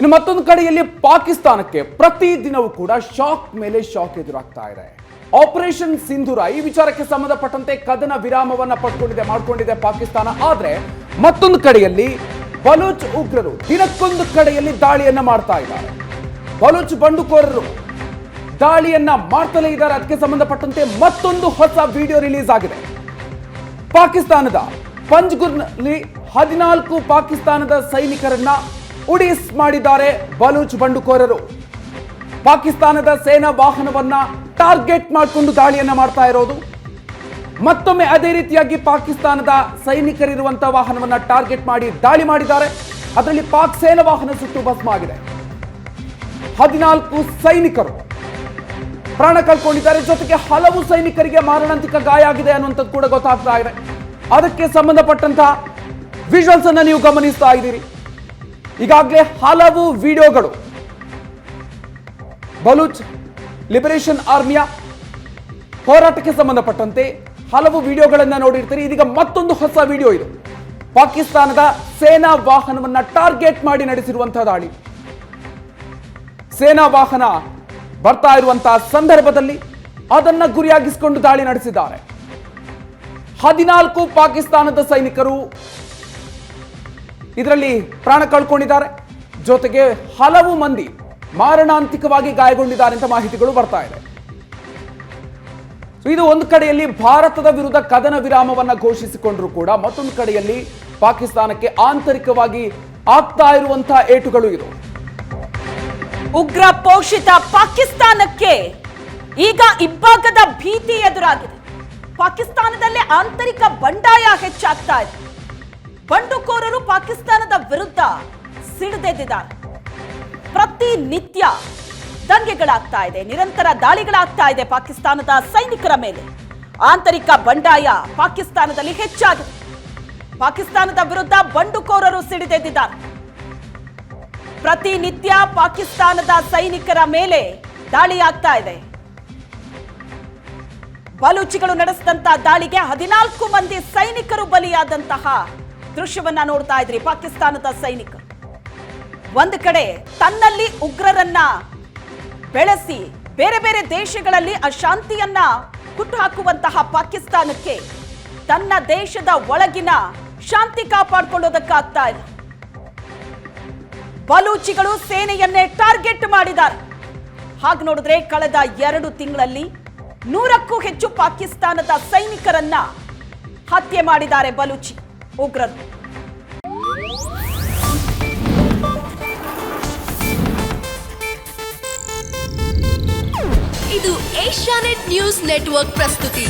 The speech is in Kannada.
ಇನ್ನು ಮತ್ತೊಂದು ಕಡೆಯಲ್ಲಿ ಪಾಕಿಸ್ತಾನಕ್ಕೆ ಪ್ರತಿದಿನವೂ ಕೂಡ ಶಾಕ್ ಮೇಲೆ ಶಾಕ್ ಎದುರಾಗ್ತಾ ಇದೆ. ಆಪರೇಷನ್ ಸಿಂಧೂರ ಈ ವಿಚಾರಕ್ಕೆ ಸಂಬಂಧಪಟ್ಟಂತೆ ಕದನ ವಿರಾಮವನ್ನ ಮಾಡಿಕೊಂಡಿದೆ ಪಾಕಿಸ್ತಾನ. ಆದ್ರೆ ಮತ್ತೊಂದು ಕಡೆಯಲ್ಲಿ ಬಲೂಚ್ ಉಗ್ರರು ದಿನಕ್ಕೊಂದು ಕಡೆಯಲ್ಲಿ ದಾಳಿಯನ್ನ ಮಾಡ್ತಾ ಇದ್ದಾರೆ. ಬಲೂಚ್ ಬಂಡುಕೋರರು ದಾಳಿಯನ್ನ ಮಾಡ್ತಲೇ ಇದ್ದಾರೆ. ಅದಕ್ಕೆ ಸಂಬಂಧಪಟ್ಟಂತೆ ಮತ್ತೊಂದು ಹೊಸ ವಿಡಿಯೋ ರಿಲೀಸ್ ಆಗಿದೆ. ಪಾಕಿಸ್ತಾನದ ಪಂಜ್ಗುರ್ನಲ್ಲಿ 14 ಪಾಕಿಸ್ತಾನದ ಸೈನಿಕರನ್ನ ಉಡೀಸ್ ಮಾಡಿದ್ದಾರೆ ಬಲೂಚ್ ಬಂಡುಕೋರರು. ಪಾಕಿಸ್ತಾನದ ಸೇನಾ ವಾಹನವನ್ನ ಟಾರ್ಗೆಟ್ ಮಾಡಿಕೊಂಡು ದಾಳಿಯನ್ನ ಮಾಡ್ತಾ ಇರೋದು. ಮತ್ತೊಮ್ಮೆ ಅದೇ ರೀತಿಯಾಗಿ ಪಾಕಿಸ್ತಾನದ ಸೈನಿಕರಿರುವಂತಹ ವಾಹನವನ್ನ ಟಾರ್ಗೆಟ್ ಮಾಡಿ ದಾಳಿ ಮಾಡಿದ್ದಾರೆ. ಅದರಲ್ಲಿ ಪಾಕ್ ಸೇನಾ ವಾಹನ ಸುಟ್ಟು ಭಸ್ಮ ಆಗಿದೆ. 14 ಸೈನಿಕರು ಪ್ರಾಣ ಕಳ್ಕೊಂಡಿದ್ದಾರೆ. ಜೊತೆಗೆ ಹಲವು ಸೈನಿಕರಿಗೆ ಮಾರಣಾಂತಿಕ ಗಾಯ ಆಗಿದೆ ಅನ್ನುವಂಥದ್ದು ಕೂಡ ಗೊತ್ತಾಗ್ತಾ ಇದೆ. ಅದಕ್ಕೆ ಸಂಬಂಧಪಟ್ಟಂತಹ ವಿಜುವಲ್ಸ್ ಅನ್ನ ನೀವು ಗಮನಿಸ್ತಾ ಇದ್ದೀರಿ. ಈಗಾಗಲೇ ಹಲವು ವಿಡಿಯೋಗಳು ಬಲೂಚ್ ಲಿಬರೇಷನ್ ಆರ್ಮಿಯ ಹೋರಾಟಕ್ಕೆ ಸಂಬಂಧಪಟ್ಟಂತೆ ಹಲವು ವಿಡಿಯೋಗಳನ್ನ ನೋಡಿರ್ತೀರಿ. ಇದೀಗ ಮತ್ತೊಂದು ಹೊಸ ವಿಡಿಯೋ ಇದು. ಪಾಕಿಸ್ತಾನದ ಸೇನಾ ವಾಹನವನ್ನ ಟಾರ್ಗೆಟ್ ಮಾಡಿ ನಡೆಸಿರುವಂತಹ ದಾಳಿ. ಸೇನಾ ವಾಹನ ಬರ್ತಾ ಇರುವಂತಹ ಸಂದರ್ಭದಲ್ಲಿ ಅದನ್ನ ಗುರಿಯಾಗಿಸಿಕೊಂಡು ದಾಳಿ ನಡೆಸಿದ್ದಾರೆ. 14 ಪಾಕಿಸ್ತಾನದ ಸೈನಿಕರು ಇದರಲ್ಲಿ ಪ್ರಾಣ ಕಳ್ಕೊಂಡಿದ್ದಾರೆ. ಜೊತೆಗೆ ಹಲವು ಮಂದಿ ಮಾರಣಾಂತಿಕವಾಗಿ ಗಾಯಗೊಂಡಿದ್ದಾರೆ ಅಂತ ಮಾಹಿತಿಗಳು ಬರ್ತಾ ಇದೆ. ಇದು ಒಂದು ಕಡೆಯಲ್ಲಿ ಭಾರತದ ವಿರುದ್ಧ ಕದನ ವಿರಾಮವನ್ನ ಘೋಷಿಸಿಕೊಂಡ್ರು ಕೂಡ ಮತ್ತೊಂದು ಕಡೆಯಲ್ಲಿ ಪಾಕಿಸ್ತಾನಕ್ಕೆ ಆಂತರಿಕವಾಗಿ ಆಗ್ತಾ ಇರುವಂತಹ ಏಟುಗಳು ಇದು. ಉಗ್ರ ಪೋಷಿತ ಪಾಕಿಸ್ತಾನಕ್ಕೆ ಈಗ ಇಬ್ಬಾಗದ ಭೀತಿ ಎದುರಾಗಿದೆ. ಪಾಕಿಸ್ತಾನದಲ್ಲೇ ಆಂತರಿಕ ಬಂಡಾಯ ಹೆಚ್ಚಾಗ್ತಾ ಇದೆ. ಬಂಡುಕೋರರು ಪಾಕಿಸ್ತಾನದ ವಿರುದ್ಧ ಸಿಡಿದೆದ್ದಿದ್ದಾರೆ. ಪ್ರತಿನಿತ್ಯ ದಂಗೆಗಳಾಗ್ತಾ ಇದೆ, ನಿರಂತರ ದಾಳಿಗಳಾಗ್ತಾ ಇದೆ ಪಾಕಿಸ್ತಾನದ ಸೈನಿಕರ ಮೇಲೆ. ಆಂತರಿಕ ಬಂಡಾಯ ಪಾಕಿಸ್ತಾನದಲ್ಲಿ ಹೆಚ್ಚಾಗಿದೆ. ಪಾಕಿಸ್ತಾನದ ವಿರುದ್ಧ ಬಂಡುಕೋರರು ಸಿಡಿದೆದ್ದಿದ್ದಾರೆ. ಪ್ರತಿನಿತ್ಯ ಪಾಕಿಸ್ತಾನದ ಸೈನಿಕರ ಮೇಲೆ ದಾಳಿಯಾಗ್ತಾ ಇದೆ. ಬಲೂಚಿಗಳು ನಡೆಸಿದಂತಹ ದಾಳಿಗೆ 14 ಮಂದಿ ಸೈನಿಕರು ಬಲಿಯಾದಂತಹ ದೃಶ್ಯವನ್ನ ನೋಡ್ತಾ ಇದ್ರಿ. ಪಾಕಿಸ್ತಾನದ ಸೈನಿಕರು ಒಂದು ಕಡೆ ತನ್ನಲ್ಲಿ ಉಗ್ರರನ್ನ ಬೆಳೆಸಿ ಬೇರೆ ಬೇರೆ ದೇಶಗಳಲ್ಲಿ ಅಶಾಂತಿಯನ್ನ ಹುಟ್ಟುಹಾಕುವಂತಹ ಪಾಕಿಸ್ತಾನಕ್ಕೆ ತನ್ನ ದೇಶದ ಒಳಗಿನ ಶಾಂತಿ ಕಾಪಾಡಿಕೊಳ್ಳೋದಕ್ಕಾಗ್ತಾ ಇಲ್ಲ. ಬಲೂಚಿಗಳು ಸೇನೆಯನ್ನೇ ಟಾರ್ಗೆಟ್ ಮಾಡಿದ್ದಾರೆ. ಹಾಗೆ ನೋಡಿದ್ರೆ ಕಳೆದ 2 ತಿಂಗಳಲ್ಲಿ 100ಕ್ಕೂ ಹೆಚ್ಚು ಪಾಕಿಸ್ತಾನದ ಸೈನಿಕರನ್ನ ಹತ್ಯೆ ಮಾಡಿದ್ದಾರೆ ಬಲೂಚಿ ಉಗ್ರರು. ಇದು ಏಷ್ಯಾನೆಟ್ ನ್ಯೂಸ್ ನೆಟ್ವರ್ಕ್ ಪ್ರಸ್ತುತಿ.